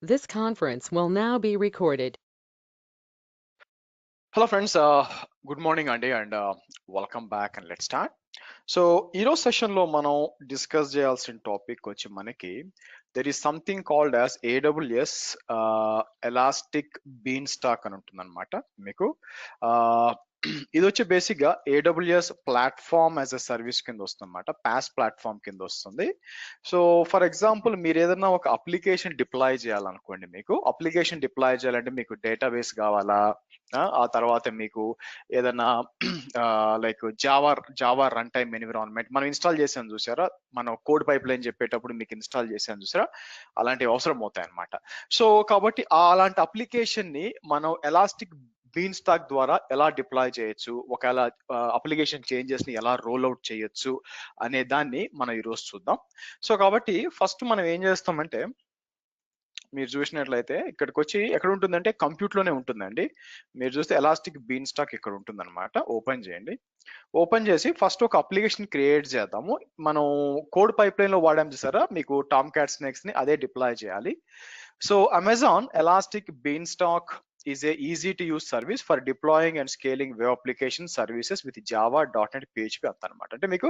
This conference will now be recorded. Hello friends, good morning Andy and welcome back and let's start. So ఈరోజు సెషన్లో మనం discuss చేయాల్సిన topic వచ్చి మనకి there is something called as AWS elastic beanstalk అని ఉంటుంది అనమాట. మీకు ఇది వచ్చి బేసిక్ గా AWS platform as a service కింద వస్తుంది అనమాట, పాస్ ప్లాట్ఫామ్ కింద వస్తుంది. సో ఫర్ ఎగ్జాంపుల్ మీరు ఏదైనా ఒక అప్లికేషన్ డిప్లాయ్ చేయాలనుకోండి, మీకు అప్లికేషన్ డిప్లాయ్ చేయాలంటే మీకు డేటాబేస్ కావాలా, ఆ తర్వాత మీకు ఏదైనా like Java run time environment మనం ఇన్స్టాల్ చేసాను చూసారా, మనం కోడ్ పైప్ లైన్ చెప్పేటప్పుడు మీకు ఇన్స్టాల్ చేసాను చూసారా, అలాంటివి అవసరం అవుతాయి అనమాట. సో కాబట్టి అలాంటి అప్లికేషన్ ని మనం ఎలాస్టిక్ బీన్ స్టాక్ ద్వారా ఎలా డిప్లాయ్ చేయొచ్చు, ఒకవేళ అప్లికేషన్ చేంజెస్ ని ఎలా రోల్ అవుట్ చేయొచ్చు అనే దాన్ని మనం ఈరోజు చూద్దాం. సో కాబట్టి ఫస్ట్ మనం ఏం చేస్తామంటే, మీరు చూసినట్లయితే ఇక్కడికి వచ్చి ఎక్కడ ఉంటుందంటే కంప్యూటర్ లోనే ఉంటుందండి. మీరు చూస్తే ఎలాస్టిక్ బీన్ స్టాక్ ఇక్కడ ఉంటుంది అనమాట. ఓపెన్ చేయండి. ఓపెన్ చేసి ఫస్ట్ ఒక అప్లికేషన్ క్రియేట్ చేద్దాము. మనం కోడ్ పైప్ లైన్ లో వాడాం చూసారా, మీకు టామ్ క్యాట్ స్నేక్స్ ని అదే డిప్లాయ్ చేయాలి. So Amazon elastic beanstalk is a easy to use service for deploying and scaling web application services with Java, .NET, PHP అంతనమాట. అంటే మీకు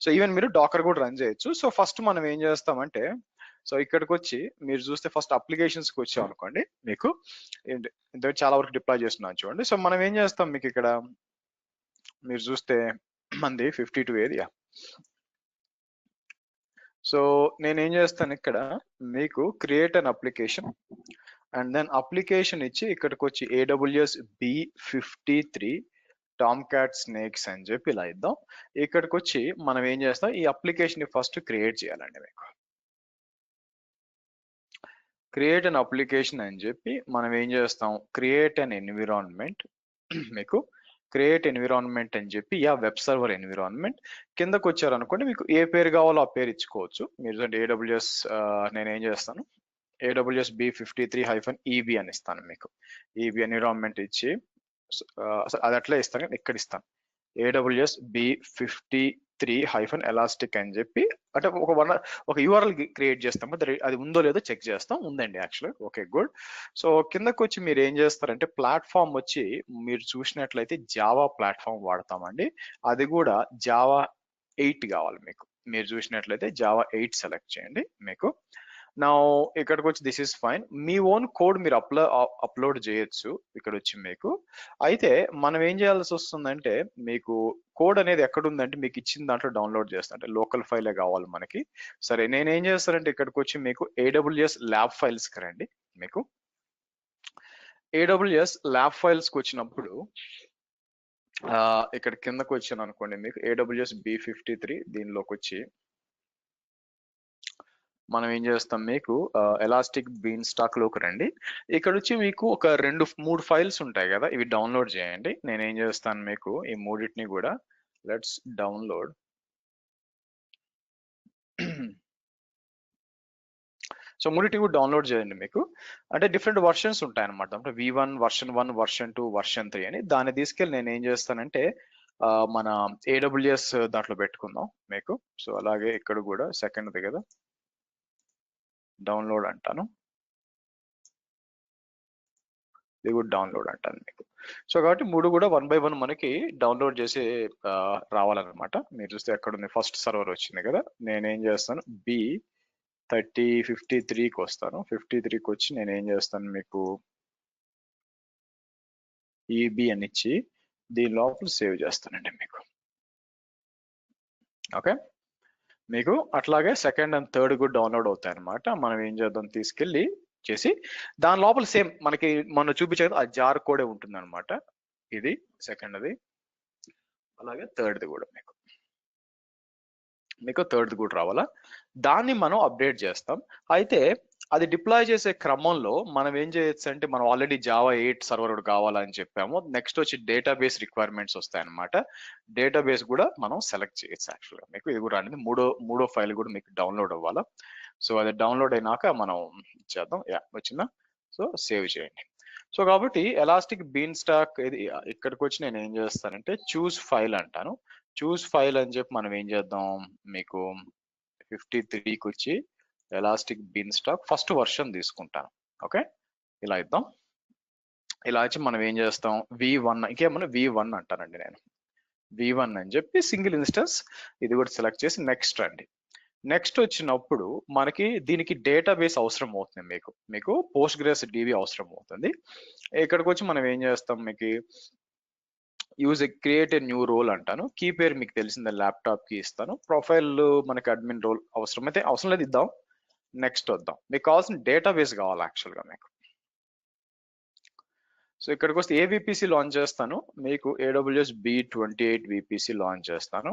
సో ఈవెన్ మీరు Dakar కూడా రన్ చేయొచ్చు. సో ఫస్ట్ మనం ఏం చేస్తామంటే, సో ఇక్కడికి వచ్చి మీరు చూస్తే ఫస్ట్ అప్లికేషన్స్కి వచ్చాం అనుకోండి, మీకు ఇంత చాలా వరకు డిప్లాయ్ చేస్తున్నాను చూడండి. సో మనం ఏం చేస్తాం, మీకు ఇక్కడ మీరు చూస్తే మంది 52 ఏరియా. సో నేనేం చేస్తాను ఇక్కడ, మీకు create an application and then application ఇచ్చి ఇక్కడికి వచ్చి AWS B53 Tom cat snakes అని చెప్పి ఇలా ఇద్దాం. ఇక్కడికి వచ్చి మనం ఏం చేస్తాం, ఈ అప్లికేషన్ ని ఫస్ట్ క్రియేట్ చేయాలండి. మీకు క్రియేట్ అన్ అప్లికేషన్ అని చెప్పి మనం ఏం చేస్తాం, క్రియేట్ అన్ ఎన్విరాన్మెంట్, మీకు క్రియేట్ ఎన్విరాన్మెంట్ అని చెప్పి వెబ్ సర్వర్ ఎన్విరాన్మెంట్ కిందకు వచ్చారనుకోండి, మీకు ఏ పేరు కావాలో ఆ పేరు ఇచ్చుకోవచ్చు. మీరు ఏడబ్ల్యూఎస్ నేను ఏం చేస్తాను, AWS B53-EB అని ఇస్తాను. మీకు EB ఎన్విరాన్మెంట్ ఇచ్చి అది అట్లే ఇస్తాను, ఇక్కడ ఇస్తాను AWS B53-Elastic అని చెప్పి, అంటే ఒక URL క్రియేట్ చేస్తాం, అది ఉందో లేదో చెక్ చేస్తాం. ఉందండి యాక్చువల్గా, ఓకే గుడ్. సో కిందకు వచ్చి మీరు ఏం చేస్తారంటే, ప్లాట్ఫామ్ వచ్చి మీరు చూసినట్లయితే జావా ప్లాట్ఫామ్ వాడతామండి. అది కూడా జావా 8 కావాలి మీకు. మీరు చూసినట్లయితే జావా 8 సెలెక్ట్ చేయండి. మీకు నా ఇక్కడికి వచ్చి this is fine, me own code మీరు అప్లోడ్ చేయొచ్చు ఇక్కడ వచ్చి మీకు. అయితే మనం ఏం చేయాల్సి వస్తుందంటే, మీకు కోడ్ అనేది ఎక్కడ ఉందంటే మీకు ఇచ్చిన దాంట్లో డౌన్లోడ్ చేస్తాను, అంటే లోకల్ ఫైలే కావాలి మనకి. సరే నేనేం చేస్తానంటే, ఇక్కడికి వచ్చి మీకు AWS ల్యాబ్ ఫైల్స్ రండి. మీకు AWS ల్యాబ్ ఫైల్స్కి వచ్చినప్పుడు ఇక్కడ కిందకు వచ్చాను అనుకోండి, మీకు AWS B53 దీనిలోకి వచ్చి మనం ఏం చేస్తాం, మీకు ఎలాస్టిక్ బీన్ స్టాక్ లోకి రండి. ఇక్కడ వచ్చి మీకు ఒక 2-3 ఫైల్స్ ఉంటాయి కదా, ఇవి డౌన్లోడ్ చేయండి. నేను ఏం చేస్తాను, మీకు ఈ మూడింటిని కూడా లెట్స్ డౌన్లోడ్. సో మూడింటిని కూడా డౌన్లోడ్ చేయండి. మీకు అంటే డిఫరెంట్ వర్షన్స్ ఉంటాయి అనమాట, అంటే V1 వర్షన్ 1 వర్షన్ 2 వర్షన్ 3 అని. దాన్ని తీసుకెళ్ళి నేను ఏం చేస్తానంటే మన AWS దాంట్లో పెట్టుకుందాం మీకు. సో అలాగే ఇక్కడ కూడా సెకండ్ది కదా, డౌన్లోడ్ అంటాను, ఇది కూడా డౌన్లోడ్ అంటాను మీకు. సో కాబట్టి మూడు కూడా 1 by 1 మనకి డౌన్లోడ్ చేసి రావాలన్నమాట. మీరు చూస్తే ఎక్కడ ఉంది, ఫస్ట్ సర్వర్ వచ్చింది కదా, నేనేం చేస్తాను B53కి వస్తాను. 53కి వచ్చి నేను ఏం చేస్తాను, మీకు EB అని ఇచ్చి దీని లోపల సేవ్ చేస్తానండి మీకు. ఓకే, మీకు అట్లాగే సెకండ్ అండ్ థర్డ్ కూడా డౌన్లోడ్ అవుతాయి అనమాట. మనం ఏం చేద్దాం, తీసుకెళ్ళి చేసి దాని లోపల సేమ్ మనకి మొన్న చూపించేది ఆ జార్ కోడే ఉంటుంది అనమాట. ఇది సెకండ్ది, అలాగే థర్డ్ది కూడా మీకు థర్డ్ది కూడా రావాలా, దాన్ని మనం అప్డేట్ చేస్తాం. అయితే అది డిప్లాయ్ చేసే క్రమంలో మనం ఏం చేయొచ్చు అంటే, మనం ఆల్రెడీ జావా 8 సర్వర్ కావాలని చెప్పాము. నెక్స్ట్ వచ్చి డేటాబేస్ రిక్వైర్మెంట్స్ వస్తాయి అనమాట. డేటాబేస్ కూడా మనం సెలెక్ట్ చేయొచ్చు యాక్చువల్గా. మీకు ఇది కూడా అనేది మూడో ఫైల్ కూడా మీకు డౌన్లోడ్ అవ్వాలా. సో అది డౌన్లోడ్ అయినాక మనం చేద్దాం. వచ్చిందా, సో సేవ్ చేయండి. సో కాబట్టి ఎలాస్టిక్ బీన్ స్టాక్ ఇది ఇక్కడికి వచ్చి నేను ఏం చేస్తానంటే చూస్ ఫైల్ అంటాను. చూస్ ఫైల్ అని చెప్పి మనం ఏం చేద్దాం, మీకు 53కి వచ్చి elastic beanstalk first version తీసుకుంటాను. ఓకే, ఇలా ఇద్దాం. ఇలా వచ్చి మనం ఏం చేస్తాం, V1 ఇంకేమన్నా V1 అంటానండి నేను, V1 అని చెప్పి సింగిల్ ఇన్స్టెన్స్ ఇది కూడా సెలెక్ట్ చేసి నెక్స్ట్ రండి. నెక్స్ట్ వచ్చినప్పుడు మనకి దీనికి డేటాబేస్ అవసరం అవుతుంది, మీకు పోస్ట్ గ్రెస్ డిబి అవసరం అవుతుంది. ఇక్కడికి వచ్చి మనం ఏం చేస్తాం, మీకు use create a new role అంటాను. కీ పేరు మీకు తెలిసిందే, ల్యాప్టాప్ కి ఇస్తాను. ప్రొఫైల్ మనకి అడ్మిన్ రోల్ అవసరమైతే, అవసరం లేదు ఇద్దాం. నెక్స్ట్ వద్దాం. మీకు కావాల్సిన డేటాబేస్ కావాలి యాక్చువల్గా మీకు. సో ఇక్కడికి వస్తే ఏ విపిసి లాంచ్ చేస్తాను, మీకు AWS B28 విపిసి లాంచ్ చేస్తాను.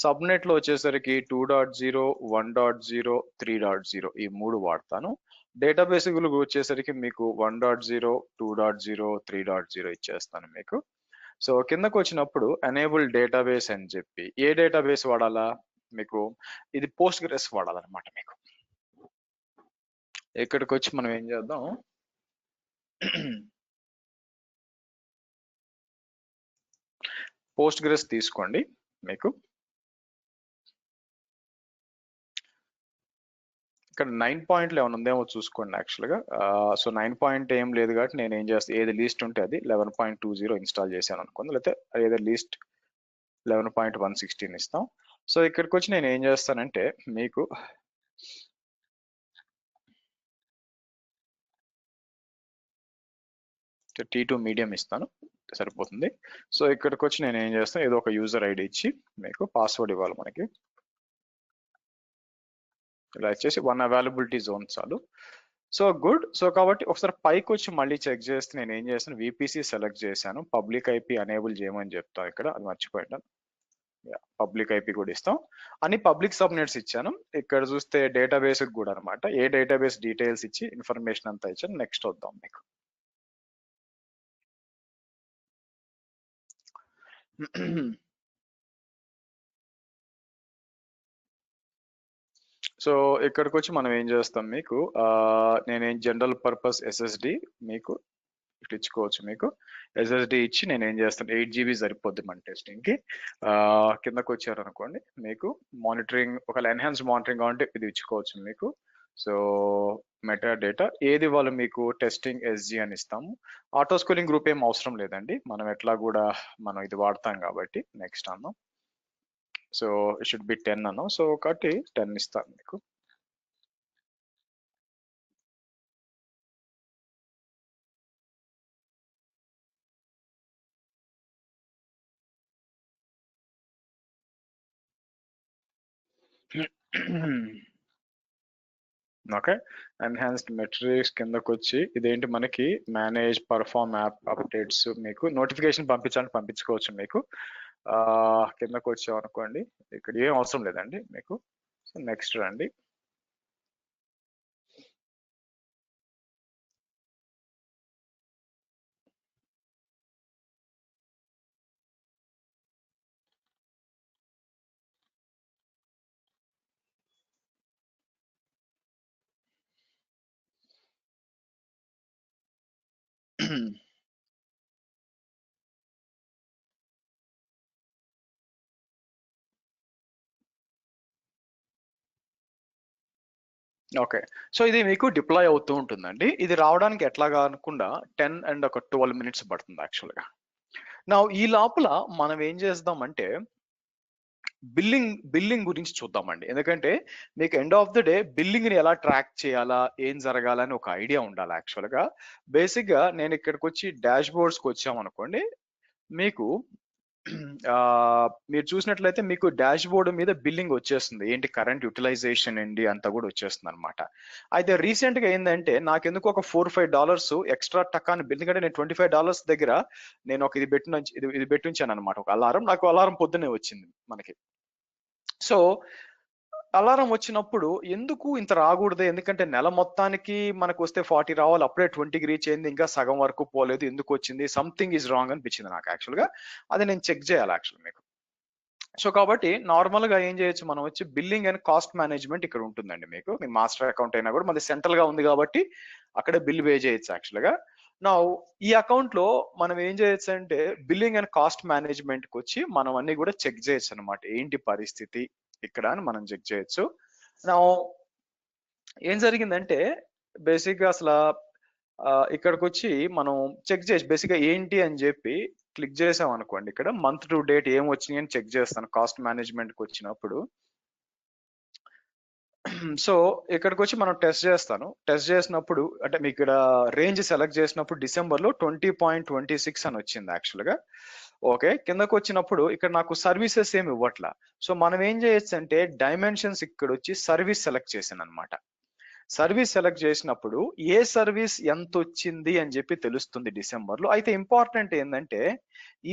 సబ్నెట్ లో వచ్చేసరికి 2.0, 1.0, 3.0 ఈ 3 వాడతాను. డేటాబేస్ వచ్చేసరికి మీకు 1.0, 2.0, 3.0 ఇచ్చేస్తాను మీకు. సో కిందకు వచ్చినప్పుడు ఎనేబుల్ డేటాబేస్ అని చెప్పి, ఏ డేటాబేస్ వాడాలా మీకు, ఇది పోస్ట్ గ్రెస్ వాడాలన్నమాట మీకు. ఇక్కడికి వచ్చి మనం ఏం చేద్దాం, పోస్ట్ గ్రెస్ తీసుకోండి మీకు. ఇక్కడ 9 పాయింట్లు ఏమైనా ఉందేమో చూసుకోండి యాక్చువల్గా. సో 9 పాయింట్ ఏం లేదు కాబట్టి నేను ఏం చేస్తాను, ఏది లీస్ట్ ఉంటే అది 11.20 ఇన్స్టాల్ చేశాను అనుకోండి, లేకపోతే ఏదో లీస్ట్ 11.116 ఇస్తాం. సో ఇక్కడికి వచ్చి నేను ఏం చేస్తానంటే మీకు T2 మీడియం ఇస్తాను, సరిపోతుంది. సో ఇక్కడికి వచ్చి నేను ఏం చేస్తాను, ఏదో ఒక యూజర్ ఐడి ఇచ్చి మీకు పాస్వర్డ్ ఇవ్వాలి మనకి. ఇలా వచ్చేసి 1 అవైలబిలిటీ జోన్ చాలు. So good. సో కాబట్టి ఒకసారి పైకి వచ్చి మళ్ళీ చెక్ చేస్తే నేను ఏం చేస్తాను, విపిసి సెలెక్ట్ చేశాను, పబ్లిక్ ఐపీ అనేబుల్ చేయమని చెప్తాను ఇక్కడ, అది మర్చిపోయాను. పబ్లిక్ ఐపీ కూడా ఇస్తాం, అన్ని పబ్లిక్ సబ్నెట్స్ ఇచ్చాను. ఇక్కడ చూస్తే డేటాబేస్ కూడా అనమాట, ఏ డేటాబేస్ డీటెయిల్స్ ఇచ్చి ఇన్ఫర్మేషన్ అంతా ఇచ్చాను. నెక్స్ట్ వద్దాం మీకు. సో ఇక్కడికి వచ్చి మనం ఏం చేస్తాం మీకు, నేనేం జనరల్ పర్పస్ SSD మీకు ఇట్లా ఇచ్చుకోవచ్చు. మీకు SSD ఇచ్చి నేను ఏం చేస్తాను, 8 GB సరిపోద్ది మన టెస్టింగ్ కి. కిందకు వచ్చారనుకోండి, మీకు మానిటరింగ్, ఒకవేళ ఎన్హాన్స్ మానిటరింగ్ కావాలంటే ఇది ఇచ్చుకోవచ్చు మీకు. సో మెటా డేటా ఏది వాళ్ళు మీకు టెస్టింగ్ SG అని ఇస్తాము. ఆటో స్కూలింగ్ గ్రూప్ ఏం అవసరం లేదండి, మనం ఎట్లా కూడా మనం ఇది వాడతాం కాబట్టి. నెక్స్ట్ అన్నాం, సో ఇట్ షుడ్ బి 10 అన్నాం. సో ఒకటి 10 ఇస్తాను మీకు. ఓకే, ఎన్హాన్స్డ్ మెట్రిక్స్ కిందకు వచ్చి ఇదేంటి మనకి, మేనేజ్ పర్ఫార్మ్ యాప్ అప్డేట్స్, మీకు నోటిఫికేషన్ పంపించాలని పంపించుకోవచ్చు మీకు. కిందకు వచ్చామనుకోండి, ఇక్కడ ఏం అవసరం లేదండి మీకు. సో నెక్స్ట్ రండి. ఓకే, సో ఇది మీకు డిప్లాయ్ అవుతూ ఉంటుందండి. ఇది రావడానికి ఎట్లాగా అనుకుండా 10 అండ్ ఒక 12 మినిట్స్ పడుతుంది యాక్చువల్గా. నా ఈ లోపల మనం ఏం చేద్దామంటే బిల్లింగ్ గురించి చూద్దామండి. ఎందుకంటే మీకు end of the day billing ని ఎలా ట్రాక్ చేయాలా, ఏం జరగాలని ఒక ఐడియా ఉండాలి యాక్చువల్గా. బేసిక్ గా నేను ఇక్కడికి వచ్చి డాష్ బోర్డ్స్కి వచ్చామనుకోండి, మీకు మీరు చూసినట్లయితే మీకు డాష్ బోర్డ్ మీద బిల్లింగ్ వచ్చేస్తుంది, ఏంటి కరెంట్ యూటిలైజేషన్ ఏంటి అంతా కూడా వచ్చేస్తుంది అనమాట. అయితే రీసెంట్ గా ఏంటంటే నాకు ఎందుకు ఒక $4-5 ఎక్స్ట్రా టకాని బిల్, ఎందుకంటే నేను $25 దగ్గర నేను ఒక ఇది పెట్టించాను అనమాట, ఒక అలారం. నాకు అలారం పొద్దున్నే వచ్చింది మనకి. సో అలారం వచ్చినప్పుడు ఎందుకు ఇంత రాకూడదు, ఎందుకంటే నెల మొత్తానికి మనకు వస్తే 40 రావాలి, అప్పుడే 20కి రీచ్ అయింది, ఇంకా సగం వరకు పోలేదు, ఎందుకు వచ్చింది, సంథింగ్ ఈజ్ రాంగ్ అనిపించింది నాకు యాక్చువల్గా. అది నేను చెక్ చేయాలి యాక్చువల్ మీకు. సో కాబట్టి నార్మల్ గా ఏం చేయొచ్చు, మనం వచ్చి బిల్లింగ్ అండ్ కాస్ట్ మేనేజ్మెంట్ ఇక్కడ ఉంటుందండి మీకు. మీ మాస్టర్ అకౌంట్ అయినా కూడా మనది సెంట్రల్ గా ఉంది కాబట్టి అక్కడే బిల్ పే చేయొచ్చు యాక్చువల్గా. నా ఈ అకౌంట్ లో మనం ఏం చేయొచ్చు అంటే బిల్లింగ్ అండ్ కాస్ట్ మేనేజ్మెంట్ కి వచ్చి మనం అన్ని కూడా చెక్ చేయొచ్చు అనమాట, ఏంటి పరిస్థితి ఇక్కడ అని మనం చెక్ చేయొచ్చు. నా ఏం జరిగిందంటే బేసిక్ గా అసలు ఇక్కడికి వచ్చి మనం చెక్ చేసి బేసిక్గా ఏంటి అని చెప్పి క్లిక్ చేసాం అనుకోండి, ఇక్కడ మంత్ టు డేట్ ఏం వచ్చినాయి అని చెక్ చేస్తాను కాస్ట్ మేనేజ్మెంట్కి వచ్చినప్పుడు. సో ఇక్కడికి వచ్చి మనం టెస్ట్ చేస్తాను. టెస్ట్ చేసినప్పుడు అంటే మీకు ఇక్కడ రేంజ్ సెలెక్ట్ చేసినప్పుడు డిసెంబర్లో 20.26 అని వచ్చింది యాక్చువల్గా. ఓకే, కిందకు వచ్చినప్పుడు ఇక్కడ నాకు సర్వీసెస్ ఏమి ఇవ్వట్లా. సో మనం ఏం చేయొచ్చు అంటే డైమెన్షన్స్ ఇక్కడ వచ్చి సర్వీస్ సెలెక్ట్ చేసాను అనమాట. సర్వీస్ సెలెక్ట్ చేసినప్పుడు ఏ సర్వీస్ ఎంత వచ్చింది అని చెప్పి తెలుస్తుంది డిసెంబర్లో. అయితే ఇంపార్టెంట్ ఏంటంటే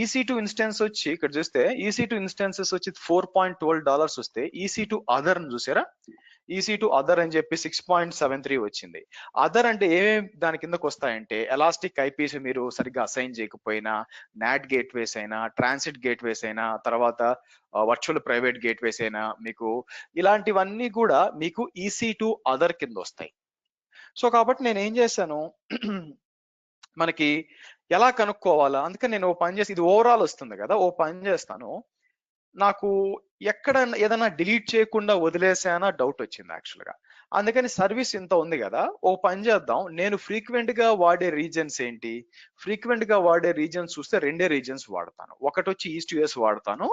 EC2 ఇన్స్టెన్స్ వచ్చి ఇక్కడ చూస్తే EC2 ఇన్స్టెన్సెస్ వచ్చి $4.12 వస్తే EC2 అదర్ చూసారా, EC2 అదర్ అని చెప్పి 6.73 వచ్చింది. అదర్ అంటే ఏమేమి దాని కిందకు వస్తాయంటే ఎలాస్టిక్ ఐపీస్ మీరు సరిగ్గా అసైన్ చేయకపోయినా, నాట్ గేట్వేస్ అయినా, ట్రాన్సిట్ గేట్వేస్ అయినా, తర్వాత వర్చువల్ ప్రైవేట్ గేట్వేస్ అయినా, మీకు ఇలాంటివన్నీ కూడా మీకు EC2 అదర్ కింద వస్తాయి. సో కాబట్టి నేను ఏం చేశాను, మనకి ఎలా కనుక్కోవాలా, అందుకని నేను ఓ పని చేసి ఇది ఓవరాల్ వస్తుంది కదా, ఓ పని చేస్తాను. నాకు ఎక్కడ ఏదైనా డిలీట్ చేయకుండా వదిలేసానా డౌట్ వచ్చింది యాక్చువల్గా. అందుకని సర్వీస్ ఇంత ఉంది కదా, ఓ పని చేద్దాం. నేను ఫ్రీక్వెంట్ గా వాడే రీజన్స్ ఏంటి, ఫ్రీక్వెంట్ గా వాడే రీజన్స్ చూస్తే రెండే రీజన్స్ వాడతాను. ఒకటి వచ్చి ఈస్ట్ యుఎస్ వాడతాను,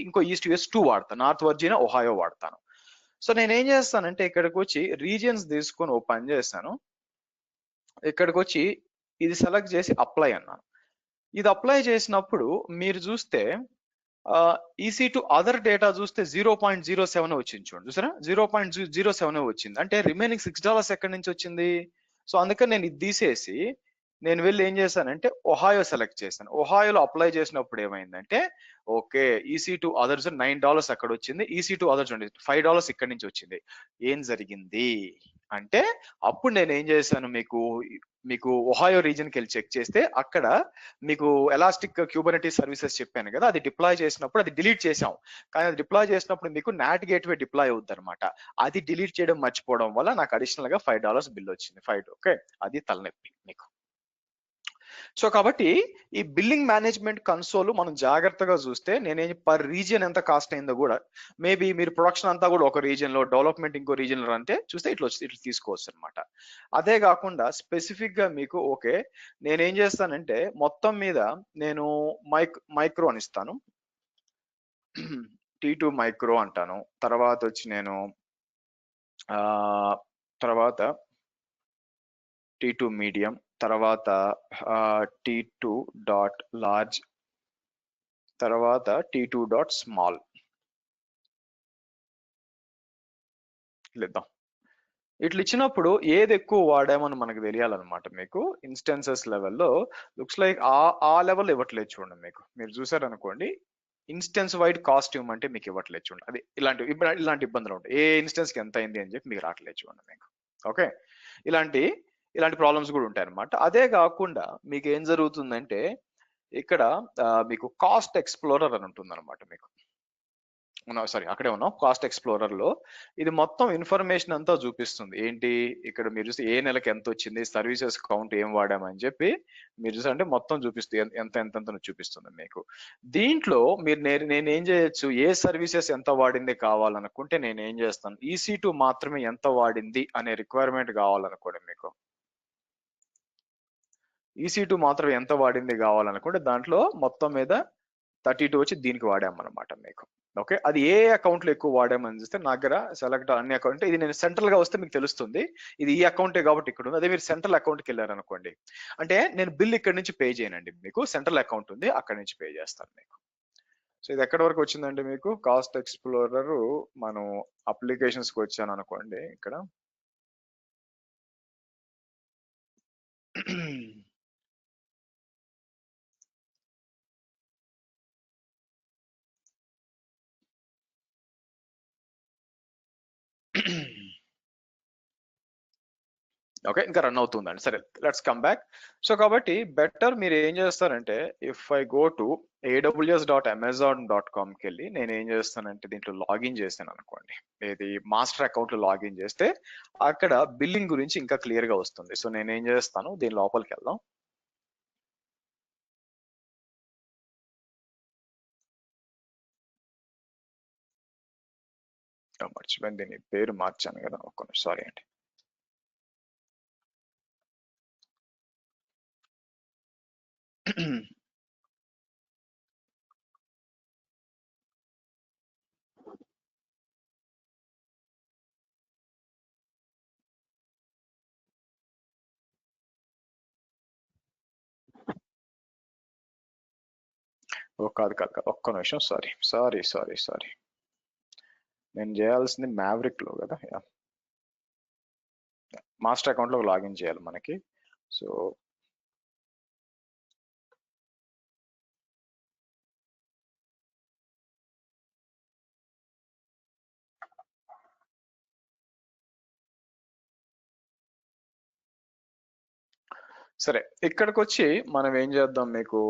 ఇంకో ఈస్ట్ యుఎస్ 2 వాడతాను, నార్త్ వర్జీనియా ఒహాయో వాడతాను. సో నేను ఏం చేస్తానంటే ఇక్కడికి వచ్చి రీజియన్స్ తీసుకొని ఓ పని చేస్తాను. ఇక్కడికి వచ్చి ఇది సెలెక్ట్ చేసి అప్లై అన్నాను. ఇది అప్లై చేసినప్పుడు మీరు చూస్తే EC2 అదర్ డేటా చూస్తే 0.07 వచ్చింది చూడండి, చూసారా 0.07 వచ్చింది. అంటే రిమైనింగ్ $6 ఎక్కడి నుంచి వచ్చింది. సో అందుకని నేను ఇది తీసేసి నేను వెళ్ళి ఏం చేశానంటే ఒహాయో సెలెక్ట్ చేశాను. ఒహాయోలో అప్లై చేసినప్పుడు ఏమైందంటే ఓకే, EC2 అదర్స్ $9 అక్కడ వచ్చింది, EC2 అదర్స్ $5 ఇక్కడి నుంచి వచ్చింది. ఏం జరిగింది అంటే అప్పుడు నేను ఏం చేశాను, మీకు ఒహాయో రీజన్కి వెళ్ళి చెక్ చేస్తే అక్కడ మీకు ఎలాస్టిక్ క్యూబర్నెటీస్ సర్వీసెస్ చెప్పాను కదా, అది డిప్లాయ్ చేసినప్పుడు అది డిలీట్ చేసాం. కానీ అది డిప్లాయ్ చేసినప్పుడు మీకు నాట్ గేట్వే డిప్లాయ్ అవుద్ది అనమాట. అది డిలీట్ చేయడం మర్చిపోవడం వల్ల నాకు అడిషనల్ గా $5 బిల్ వచ్చింది. 5. ఓకే, అది తలనొప్పి మీకు. సో కాబట్టి ఈ బిల్లింగ్ మేనేజ్మెంట్ కన్సోల్ మనం జాగ్రత్తగా చూస్తే నేనేం పర్ రీజియన్ ఎంత కాస్ట్ అయిందో కూడా, మేబీ మీరు ప్రొడక్షన్ అంతా కూడా ఒక రీజియన్ లో, డెవలప్మెంట్ ఇంకో రీజియన్ లో అంటే చూస్తే ఇట్లా తీసుకోవచ్చు అనమాట. అదే కాకుండా స్పెసిఫిక్ గా మీకు ఓకే, నేనేం చేస్తానంటే మొత్తం మీద నేను మైక్రో అని ఇస్తాను, T2 మైక్రో అంటాను. తర్వాత వచ్చి నేను తర్వాత T2 మీడియం, తర్వాత T2 డాట్ లార్జ్, తర్వాత T2 డాట్ స్మాల్ ఇద్దాం. ఇట్లా ఇచ్చినప్పుడు ఏది ఎక్కువ వాడామని మనకు తెలియాలన్నమాట. మీకు ఇన్స్టెన్సెస్ లెవెల్లో లుక్స్ లైక్ ఆ లెవెల్ ఇవ్వట్లేదు చూడండి. మీరు చూసారనుకోండి, ఇన్స్టెన్స్ వైడ్ కాస్ట్ ఇవ్వమంటే మీకు ఇవ్వట్లేదు చూడండి. అది ఇలాంటి ఇబ్బందులు ఉంటాయి. ఏ ఇన్స్టెన్స్ కి ఎంత అయింది అని చెప్పి మీకు రావట్లేదు చూడండి మీకు. ఓకే, ఇలాంటి ప్రాబ్లమ్స్ కూడా ఉంటాయి అనమాట. అదే కాకుండా మీకు ఏం జరుగుతుందంటే ఇక్కడ మీకు కాస్ట్ ఎక్స్ప్లోరర్ అని ఉంటుంది అనమాట. మీకు అక్కడే ఉన్నాం. కాస్ట్ ఎక్స్ప్లోరర్ లో ఇది మొత్తం ఇన్ఫర్మేషన్ అంతా చూపిస్తుంది. ఏంటి ఇక్కడ మీరు చూస్తే ఏ నెలకి ఎంత వచ్చింది, సర్వీసెస్ కౌంట్ ఏం వాడామని చెప్పి మీరు చూస్తే అంటే మొత్తం చూపిస్తుంది, ఎంత చూపిస్తుంది మీకు. దీంట్లో మీరు నేను ఏం చేయొచ్చు, ఏ సర్వీసెస్ ఎంత వాడింది కావాలనుకుంటే నేను ఏం చేస్తాను, EC2 మాత్రమే ఎంత వాడింది అనే రిక్వైర్మెంట్ కావాలనుకోండి, మీకు EC2 మాత్రం ఎంత వాడింది కావాలనుకుంటే దాంట్లో మొత్తం మీద 32 వచ్చి దీనికి వాడామన్నమాట మీకు. ఓకే, అది ఏ అకౌంట్ లో ఎక్కువ వాడామని చూస్తే నా దగ్గర సెలెక్ట్ అన్ని అకౌంట్, ఇది నేను సెంట్రల్ గా వస్తే మీకు తెలుస్తుంది ఇది ఈ అకౌంటే కాబట్టి ఇక్కడ ఉంది. అదే మీరు సెంట్రల్ అకౌంట్కి వెళ్ళారనుకోండి, అంటే నేను బిల్ ఇక్కడ నుంచి పే చేయనండి, మీకు సెంట్రల్ అకౌంట్ ఉంది అక్కడ నుంచి పే చేస్తాను మీకు. సో ఇది ఎక్కడి వరకు వచ్చిందండి మీకు కాస్ట్ ఎక్స్ప్లోరర్. మనం అప్లికేషన్స్ కి వచ్చాను అనుకోండి, ఇక్కడ ఓకే, ఇంకా రన్ అవుతుందండి. సరే, లెట్స్ కమ్ బ్యాక్. సో కాబట్టి బెటర్ మీరు ఏం చేస్తారంటే, ఇఫ్ ఐ గో టు aws.amazon.comకి వెళ్ళి నేను ఏం చేస్తానంటే దీంట్లో లాగిన్ చేశాను అనుకోండి, ఇది మాస్టర్ అకౌంట్ లో లాగిన్ చేస్తే అక్కడ బిల్లింగ్ గురించి ఇంకా క్లియర్ గా వస్తుంది. సో నేను ఏం చేస్తాను, దీని లోపలికి వెళ్దాం. మర్చిపోయింది, దీని పేరు మార్చాను కదా, ఒక్క సారీ అండి. కాదు కాదు కాదు, ఒక్క నిమిషం. సారీ. నేను చేయాల్సింది మ్యావరిక్ లో కదా. మాస్టర్ అకౌంట్ లో లాగిన్ చేయాలి మనకి. సో సరే, ఇక్కడికి వచ్చి మనం ఏం చేద్దాం మీకు.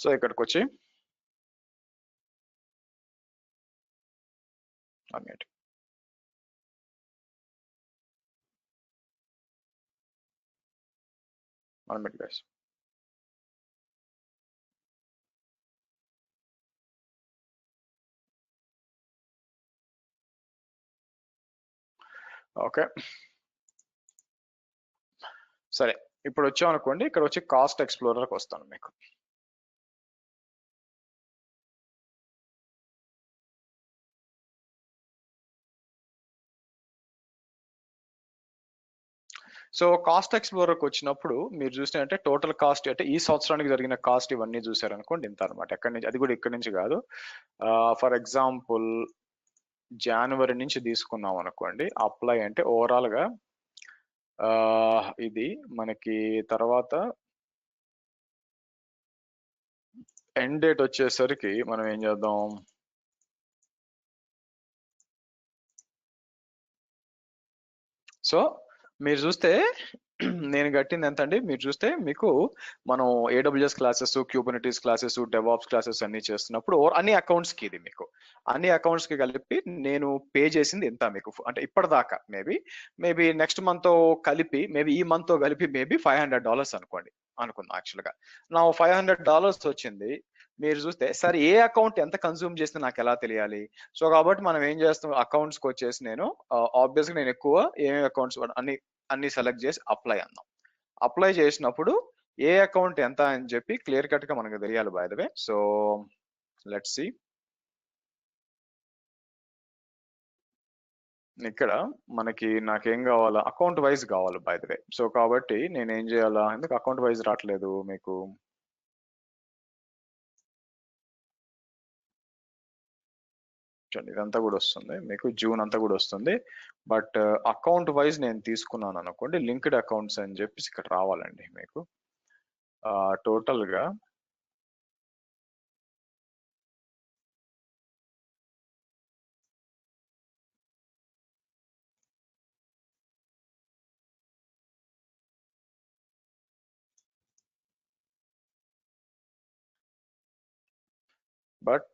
సో ఇక్కడికి వచ్చి గైస్, ఓకే. సరే, ఇప్పుడు వచ్చామనుకోండి, ఇక్కడ వచ్చి కాస్ట్ ఎక్స్ప్లోరర్కి వస్తాను మీకు. సో కాస్ట్ ఎక్స్ప్లోరర్కి వచ్చినప్పుడు మీరు చూస్తే అంటే టోటల్ కాస్ట్ అంటే ఈ సంవత్సరానికి జరిగిన కాస్ట్ ఇవన్నీ చూసారనుకోండి ఇంత అనమాట. ఎక్కడి నుంచి, అది కూడా ఇక్కడి నుంచి కాదు. ఫర్ ఎగ్జాంపుల్ జనవరి నుంచి తీసుకున్నాం అనుకోండి. అప్లై అంటే ఓవరాల్ గా ఇది మనకి తర్వాత ఎండ్ డేట్ వచ్చేసరికి మనం ఏం చేద్దాం, సో మీరు చూస్తే నేను కట్టింది ఎంత అండి, మీరు చూస్తే మీకు మనం AWS classes, Kubernetes classes, DevOps classes అన్ని చేస్తున్నప్పుడు అన్ని అకౌంట్స్ కి ఇది మీకు అన్ని అకౌంట్స్ కి కలిపి నేను పే చేసింది ఎంత మీకు అంటే ఇప్పటిదాకా మేబీ నెక్స్ట్ మంత్ కలిపి మేబీ ఈ మంత్ తో కలిపి మేబీ $500 అనుకోండి, అనుకుందాం. యాక్చువల్ గా నా $500 వచ్చింది. మీరు చూస్తే సరే ఏ అకౌంట్ ఎంత కన్స్యూమ్ చేస్తే నాకు ఎలా తెలియాలి. సో కాబట్టి మనం ఏం చేస్తాం, అకౌంట్స్ కి వచ్చేసి నేను ఆబ్వియస్ గా నేను ఎక్కువ ఏమేమి అకౌంట్స్ అన్ని సెలెక్ట్ చేసి అప్లై అన్నాం. అప్లై చేసినప్పుడు ఏ అకౌంట్ ఎంత అని చెప్పి క్లియర్ కట్ గా మనకు తెలియాలి by the way. So let's see, ఇక్కడ మనకి నాకేం కావాలా, అకౌంట్ వైజ్ కావాలి బై ద వే. సో కాబట్టి నేను ఏం చేయాలా, ఎందుకు అకౌంట్ వైజ్ రావట్లేదు మీకు, ఇదంతా కూడా వస్తుంది మీకు, జూన్ అంతా కూడా వస్తుంది. బట్ అకౌంట్ వైజ్ నేను తీసుకున్నాను అనుకోండి, లింక్డ్ అకౌంట్స్ అని చెప్పేసి ఇక్కడ రావాలండి మీకు. టోటల్ గా బట్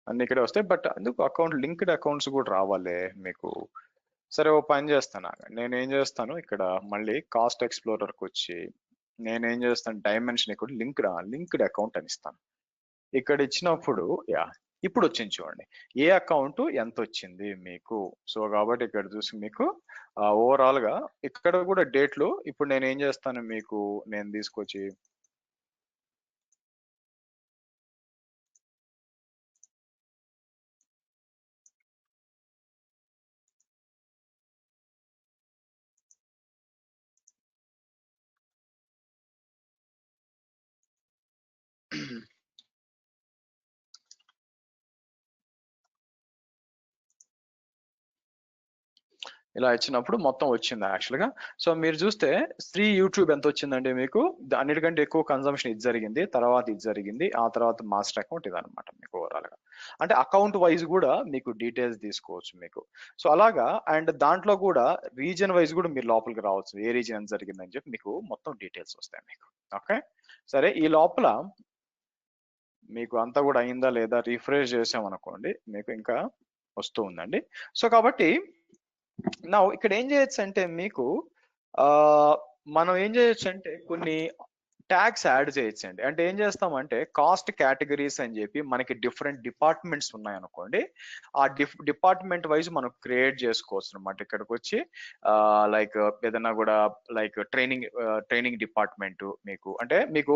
అన్ని ఇక్కడే వస్తాయి. బట్ అందుకు అకౌంట్ లింక్డ్ అకౌంట్స్ కూడా రావాలి మీకు. సరే, ఓ పని చేస్తాను, నేను ఏం చేస్తాను, ఇక్కడ మళ్ళీ కాస్ట్ ఎక్స్ప్లోరర్కి వచ్చి నేనేం చేస్తాను, డైమెన్షన్ ఇక్కడ లింక్డ్ అకౌంట్ అని ఇస్తాను. ఇక్కడ ఇచ్చినప్పుడు ఇప్పుడు వచ్చింది చూడండి, ఏ అకౌంట్ ఎంత వచ్చింది మీకు. సో కాబట్టి ఇక్కడ చూసి మీకు ఓవరాల్ గా ఇక్కడ కూడా డేట్లు ఇప్పుడు నేను ఏం చేస్తాను మీకు, నేను తీసుకొచ్చి ఇలా ఇచ్చినప్పుడు మొత్తం వచ్చింది యాక్చువల్ గా. సో మీరు చూస్తే ఫ్రీ యూట్యూబ్ ఎంత వచ్చిందండి మీకు, అన్నిటికంటే ఎక్కువ కన్సంప్షన్ ఇది జరిగింది, తర్వాత ఇది జరిగింది, ఆ తర్వాత మాస్టర్ అకౌంట్ ఇదనమాట మీకు ఓవరాల్ గా. అంటే అకౌంట్ వైజ్ కూడా మీకు డీటెయిల్స్ తీసుకోవచ్చు మీకు. సో అలాగా, అండ్ దాంట్లో కూడా రీజన్ వైజ్ కూడా మీరు లోపలికి రావచ్చు, ఏ రీజన్ ఎంత జరిగిందని చెప్పి మీకు మొత్తం డీటెయిల్స్ వస్తాయి మీకు. ఓకే, సరే. ఈ లోపల మీకు అంతా కూడా అయిందా లేదా రిఫ్రెష్ చేసాం అనుకోండి, మీకు ఇంకా వస్తూ ఉందండి. సో కాబట్టి నా ఇక్కడ ఏం చేయొచ్చు అంటే మీకు ఆ మనం ఏం చేయొచ్చు అంటే కొన్ని ట్యాగ్స్ యాడ్ చేయొచ్చండి. అంటే ఏం చేస్తామంటే కాస్ట్ కేటగిరీస్ అని చెప్పి మనకి డిఫరెంట్ డిపార్ట్మెంట్స్ ఉన్నాయనుకోండి, ఆ డిపార్ట్మెంట్ వైజ్ మనం క్రియేట్ చేసుకోవచ్చు అనమాట. ఇక్కడికి వచ్చి లైక్ ఏదైనా కూడా లైక్ ట్రైనింగ్ డిపార్ట్మెంట్ మీకు అంటే మీకు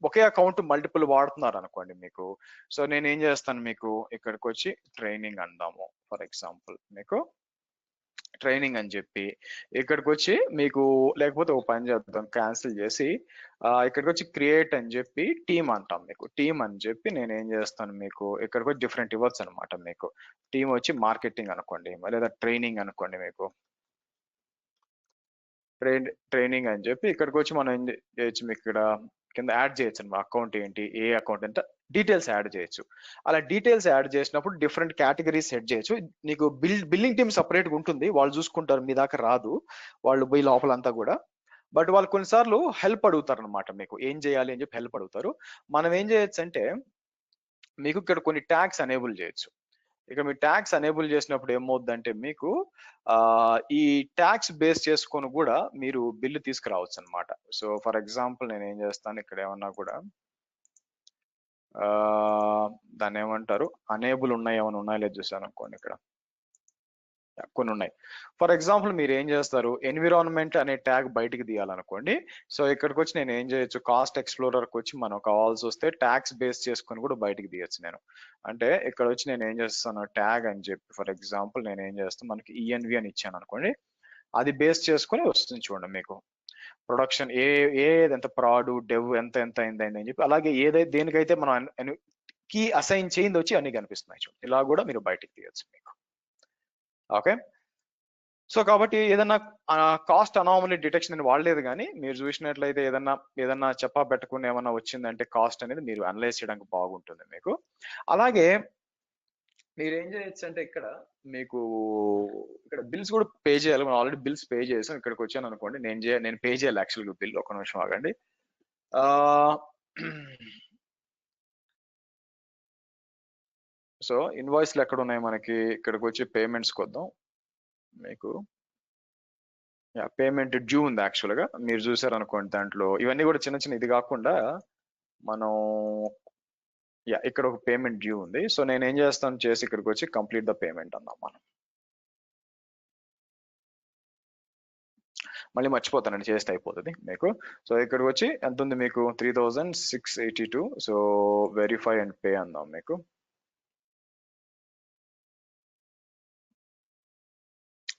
ఒకే అకౌంట్ మల్టిపుల్ వాడుతున్నారు అనుకోండి మీకు. సో నేను ఏం చేస్తాను, మీకు ఇక్కడికి వచ్చి ట్రైనింగ్ అందాము ఫర్ ఎగ్జాంపుల్, మీకు ట్రైనింగ్ అని చెప్పి ఇక్కడికి వచ్చి మీకు, లేకపోతే ఒక పని చేద్దాం క్యాన్సిల్ చేసి ఇక్కడికి వచ్చి క్రియేట్ అని చెప్పి టీమ్ అంటాం. మీకు టీమ్ అని చెప్పి నేను ఏం చేస్తాను, మీకు ఇక్కడికి వచ్చి డిఫరెంట్ ఇవ్వచ్చు అనమాట. మీకు టీమ్ వచ్చి మార్కెటింగ్ అనుకోండి, లేదా ట్రైనింగ్ అనుకోండి, మీకు ట్రైనింగ్ అని చెప్పి ఇక్కడికి వచ్చి మనం ఏం చేయొచ్చు, మీకు ఇక్కడ కింద యాడ్ చేయొచ్చు అనమాట. అకౌంట్ ఏంటి, ఏ అకౌంట్ ఎంత, డీటెయిల్స్ యాడ్ చేయొచ్చు. అలా డీటెయిల్స్ యాడ్ చేసినప్పుడు డిఫరెంట్ కేటగిరీస్ సెట్ చేయొచ్చు. నీకు బిల్లింగ్ టీమ్ సపరేట్గా ఉంటుంది, వాళ్ళు చూసుకుంటారు, మీ దాకా రాదు, వాళ్ళు పోయి లోపలంతా కూడా. బట్ వాళ్ళు కొన్నిసార్లు హెల్ప్ అడుగుతారు అనమాట, మీకు ఏం చేయాలి అని చెప్పి హెల్ప్ అడుగుతారు. మనం ఏం చేయొచ్చు అంటే మీకు ఇక్కడ కొన్ని ట్యాగ్స్ అనేబుల్ చేయొచ్చు. ఇక మీ ట్యాక్స్ అనేబుల్ చేసినప్పుడు ఏమవుద్దంటే మీకు ఈ ట్యాక్స్ బేస్ చేసుకొని కూడా మీరు బిల్లు తీసుకురావచ్చు అనమాట. సో ఫర్ ఎగ్జాంపుల్ నేను ఏం చేస్తాను, ఇక్కడ ఏమన్నా కూడా దాన్ని ఏమంటారు, అనేబుల్ ఉన్నాయి, ఏమైనా ఉన్నాయో లేదు చూసాను అనుకోండి, ఇక్కడ కొన్ని ఉన్నాయి. ఫర్ ఎగ్జాంపుల్ మీరు ఏం చేస్తారు, ఎన్విరాన్మెంట్ అనే ట్యాగ్ బయటికి తీయాలనుకోండి. సో ఇక్కడికి వచ్చి నేను ఏం చేయొచ్చు, కాస్ట్ ఎక్స్ప్లోరర్కి వచ్చి మనం కావాల్సి వస్తే ట్యాక్స్ బేస్ చేసుకొని కూడా బయటికి తీయచ్చు నేను. అంటే ఇక్కడ వచ్చి నేను ఏం చేస్తాను, ట్యాగ్ అని చెప్పి ఫర్ ఎగ్జాంపుల్ నేను ఏం చేస్తాను, మనకి ఈఎన్వి అని ఇచ్చాను అనుకోండి, అది బేస్ చేసుకొని వస్తుంది చూడండి. మీకు ప్రొడక్షన్ ఎంత ప్రాడు డెవ్ ఎంత ఎంత అయింది అని చెప్పి, అలాగే ఏదైతే దేనికైతే మనం కీ అసైన్ చేయింది వచ్చి అన్ని కనిపిస్తున్నాయి చూడండి. ఇలా కూడా మీరు బయటికి తీయచ్చు మీకు. ఓకే, సో కాబట్టి ఏదన్నా కాస్ట్ అనామలీ డిటెక్షన్ అని వాడలేదు, కానీ మీరు చూసినట్లయితే ఏదన్నా చెప్పా పెట్టకుండా ఏమన్నా వచ్చిందంటే కాస్ట్ అనేది మీరు అనలైజ్ చేయడానికి బాగుంటుంది మీకు. అలాగే మీరు ఏం చేయొచ్చు అంటే ఇక్కడ మీకు ఇక్కడ బిల్స్ కూడా పే చేయాలి. మనం ఆల్రెడీ బిల్స్ పే చేసాం. ఇక్కడికి వచ్చాను అనుకోండి, నేను పే చేయాలి యాక్చువల్గా బిల్. ఒక నిమిషం ఆగండి. సో ఇన్వాయిస్లు ఎక్కడ ఉన్నాయి మనకి, ఇక్కడికి వచ్చి పేమెంట్స్కి వద్దాం. మీకు పేమెంట్ డ్యూ ఉంది యాక్చువల్గా, మీరు చూసారు అనుకోండి. దాంట్లో ఇవన్నీ కూడా చిన్న చిన్న, ఇది కాకుండా మనం ఇక్కడ ఒక పేమెంట్ డ్యూ ఉంది. సో నేను ఏం చేస్తాను, చేసి ఇక్కడికి వచ్చి కంప్లీట్ ద పేమెంట్ అన్నాం మనం. మళ్ళీ మర్చిపోతానండి, చేస్తే అయిపోతుంది మీకు. సో ఇక్కడికి వచ్చి ఎంత ఉంది మీకు, 3682. సో వెరిఫై అండ్ పే అందాం మీకు.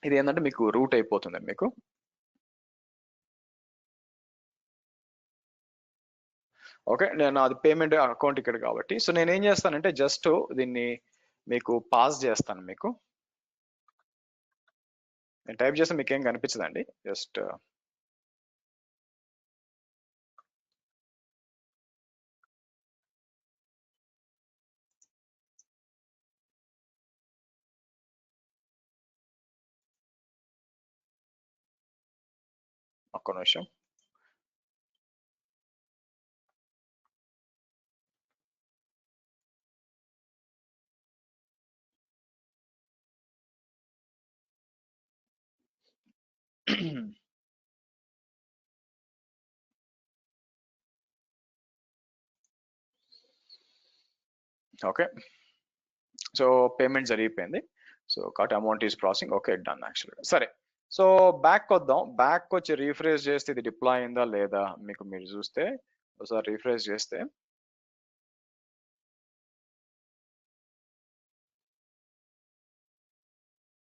ఇది ఏంటంటే మీకు రూట్ అయిపోతుంది మీకు. ఓకే, నేను అది పేమెంట్ అకౌంట్ ఇక్కడ కాబట్టి, సో నేను ఏం చేస్తానంటే జస్ట్ దీన్ని మీకు పాస్ చేస్తాను. మీకు నేను టైప్ చేస్తే మీకు ఏం కనిపించదండి, జస్ట్ ఒక్క నిమిషం. ఓకే, సో పేమెంట్ జరిగిపోయింది. సో కాబట్టి amount is processing. Okay, done యాక్చువల్గా. సరే, సో బ్యాక్ వద్దాం. బ్యాక్ వచ్చి రీఫ్రెష్ చేస్తే ఇది డిప్లాయ్ అయిందా లేదా మీకు, మీరు చూస్తే ఒకసారి రీఫ్రెష్ చేస్తే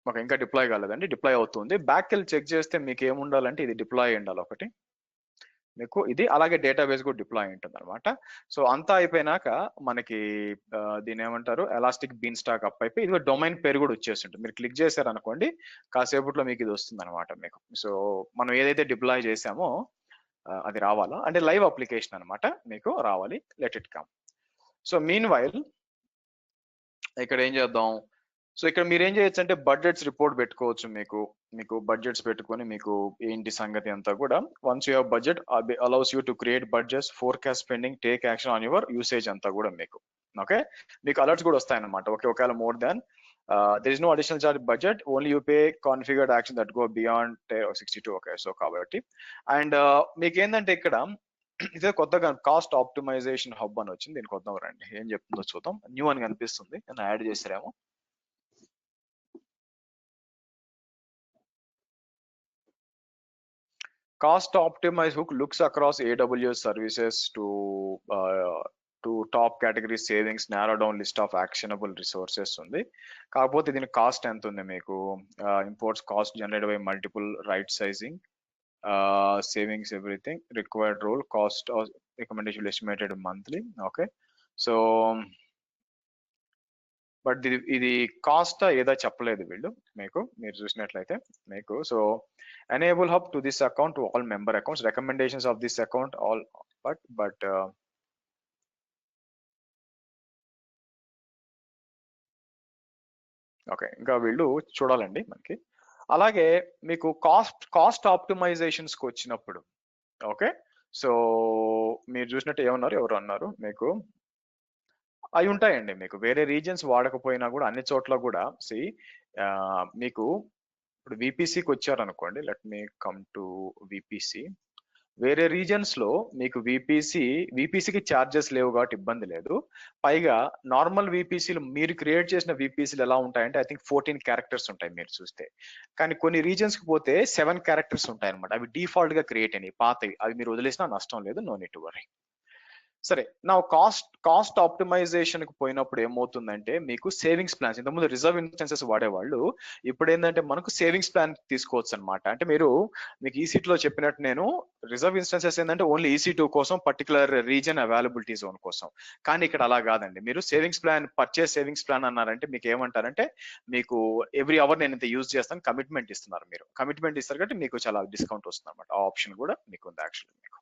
మాకు ఇంకా డిప్లాయ్ కాలేదండి, డిప్లాయ్ అవుతుంది. బ్యాక్ వెళ్ళి చెక్ చేస్తే మీకు ఏముండాలంటే ఇది డిప్లాయ్ ఉండాలి ఒకటి మీకు, ఇది అలాగే డేటాబేస్ కూడా డిప్లాయ్ ఉంటుంది అనమాట. సో అంతా అయిపోయినాక మనకి దీని ఏమంటారు, ఎలాస్టిక్ బీన్ స్టాక్ అప్ అయిపోయి ఇది డొమైన్ పేరు కూడా వచ్చేస్తుంటుంది. మీరు క్లిక్ చేశారు అనుకోండి, కాసేపట్లో మీకు ఇది వస్తుంది అనమాట మీకు. సో మనం ఏదైతే డిప్లాయ్ చేసామో అది రావాలా, అంటే లైవ్ అప్లికేషన్ అనమాట మీకు రావాలి. Let it come. So mean while ఇక్కడ ఏం చేద్దాం, సో ఇక్కడ మీరు ఏం చేయొచ్చు అంటే బడ్జెట్స్ రిపోర్ట్ పెట్టుకోవచ్చు. మీకు బడ్జెట్స్ పెట్టుకొని మీకు ఏంటి సంగతి అంతా కూడా once you have budget allows you to create budgets, forecast spending, take action on your usage అంతా కూడా మీకు ఓకే. మీకు అలర్ట్స్ కూడా వస్తాయన్నమాట. ఓకే, ఒకవేళ more than there is no additional charge budget, only you pay configured action that go beyond 62. Okay, so కాబట్టి and మీకు ఏంటంటే ఇక్కడ ఇదే కొత్తగా కాస్ట్ ఆప్టిమైజేషన్ హబ్ అని వచ్చింది. దీనికి కొత్త రండి ఏం చెప్తుందో చూద్దాం. న్యూ అని కనిపిస్తుంది, నేను add చేసారేమో. Cost optimized hook looks across AWS services to top category savings, narrow down list of actionable resources ఉంది. కాకపోతే దీని కాస్ట్ ఎంత ఉంది మీకు? Imports cost generated by multiple right sizing, savings, everything, required role, cost or recommendation estimated monthly. Okay, so but ఇది cost ఏదో చెప్పలేదు వీళ్ళు మీకు, మీరు చూసినట్లయితే మీకు. So enable hub to this account to all member accounts, recommendations of this account all but okay, ఇంకా వీళ్ళు చూడాలండి మనకి. అలాగే మీకు కాస్ట్ ఆప్టిమైజేషన్స్కి వచ్చినప్పుడు ఓకే, సో మీరు చూసినట్టు ఏమన్నారు, ఎవరు అన్నారు మీకు అవి ఉంటాయండి. మీకు వేరే రీజన్స్ వాడకపోయినా కూడా అన్ని చోట్ల కూడా మీకు ఇప్పుడు విపిసికి వచ్చారనుకోండి, let me come to VPC. వేరే రీజన్స్ లో మీకు విపిసికి ఛార్జెస్ లేవు కాబట్టి ఇబ్బంది లేదు. పైగా నార్మల్ విపిసిలు మీరు క్రియేట్ చేసిన విపిసిలు ఎలా ఉంటాయంటే ఐ థింక్ 14 క్యారెక్టర్స్ ఉంటాయి మీరు చూస్తే. కానీ కొన్ని రీజన్స్ కి పోతే 7 క్యారెక్టర్స్ ఉంటాయి అనమాట. అవి డిఫాల్ట్ గా క్రియేట్ అయినాయి, పాతవి. అవి మీరు వదిలేసినా నష్టం లేదు, నో నీడ్ టు వరీ. సరే, నా కాస్ట్ ఆప్టిమైజేషన్ కి పోయినప్పుడు ఏమవుతుందంటే మీకు సేవింగ్స్ ప్లాన్స్, ఇంతకుముందు రిజర్వ్ ఇన్స్టెన్సెస్ వాడేవాళ్ళు ఇప్పుడు ఏంటంటే మనకు సేవింగ్స్ ప్లాన్ తీసుకోవచ్చు అనమాట. అంటే మీకు ఈసీ2 లో చెప్పినట్టు నేను రిజర్వ్ ఇన్స్టెన్సెస్ ఏంటంటే ఓన్లీ ఈసీ2 కోసం, పర్టికులర్ రీజన్ అవైలబిలిటీ జోన్ కోసం. కానీ ఇక్కడ అలా కాదండి. మీరు savings plan, purchase savings plan అన్నారంటే మీకు ఏమంటారంటే మీకు ఎవ్రీ అవర్ నేను ఇంత యూజ్ చేస్తాను కమిట్మెంట్ ఇస్తున్నారు. మీరు కమిట్మెంట్ ఇస్తారు కాబట్టి మీకు చాలా డిస్కౌంట్ వస్తుంది అనమాట. ఆ ఆప్షన్ కూడా మీకు ఉంది యాక్చువల్లీ మీకు.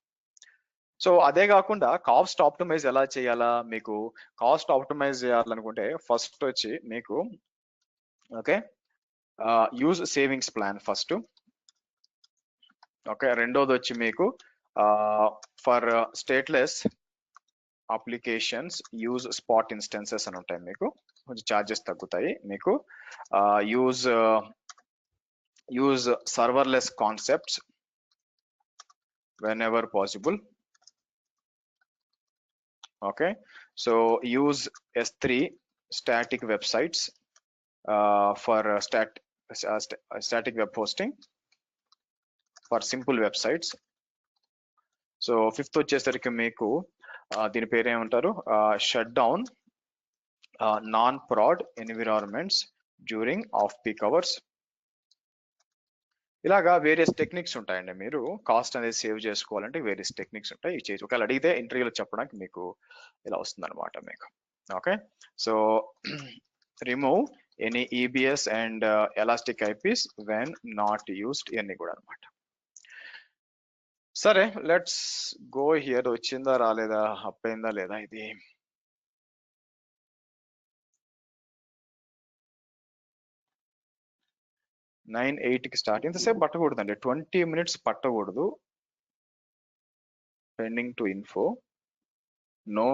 సో అదే కాకుండా కాస్ట్ ఆప్టిమైజ్ ఎలా చేయాలా, మీకు కాస్ట్ ఆప్టిమైజ్ చేయాలనుకుంటే ఫస్ట్ వచ్చి మీకు okay use savings plan first. Okay, రెండోది వచ్చి మీకు for stateless applications use spot instances అని ఉంటాయి. మీకు కొంచెం ఛార్జెస్ తగ్గుతాయి. మీకు use serverless concepts when ever possible. Okay, so use S3 static websites for static web hosting for simple websites. So fifth వచ్చేసరికి మీకు దీని పేరు ఏమంటారు, shut down non proud environments during off peak hours. ఇలాగా various techniques ఉంటాయండి. మీరు cost అనేది save చేసుకోవాలంటే వేరియస్ టెక్నిక్స్ ఉంటాయి. ఇవి చేయొచ్చు. ఒకవేళ అడిగితే ఇంటర్వ్యూలో చెప్పడానికి మీకు ఇలా వస్తుంది అనమాట మీకు. Okay, so remove any EBS and elastic eyepiece when not used, ఇవన్నీ కూడా అనమాట. సరే, లెట్స్ గో హియర్. వచ్చిందా రాలేదా, అప్ అయిందా లేదా ఇది? నైన్ 8కి స్టార్ట్. ఇంతసేపు పట్టకూడదండి, 20 minutes పట్టకూడదు. Pending to info, no,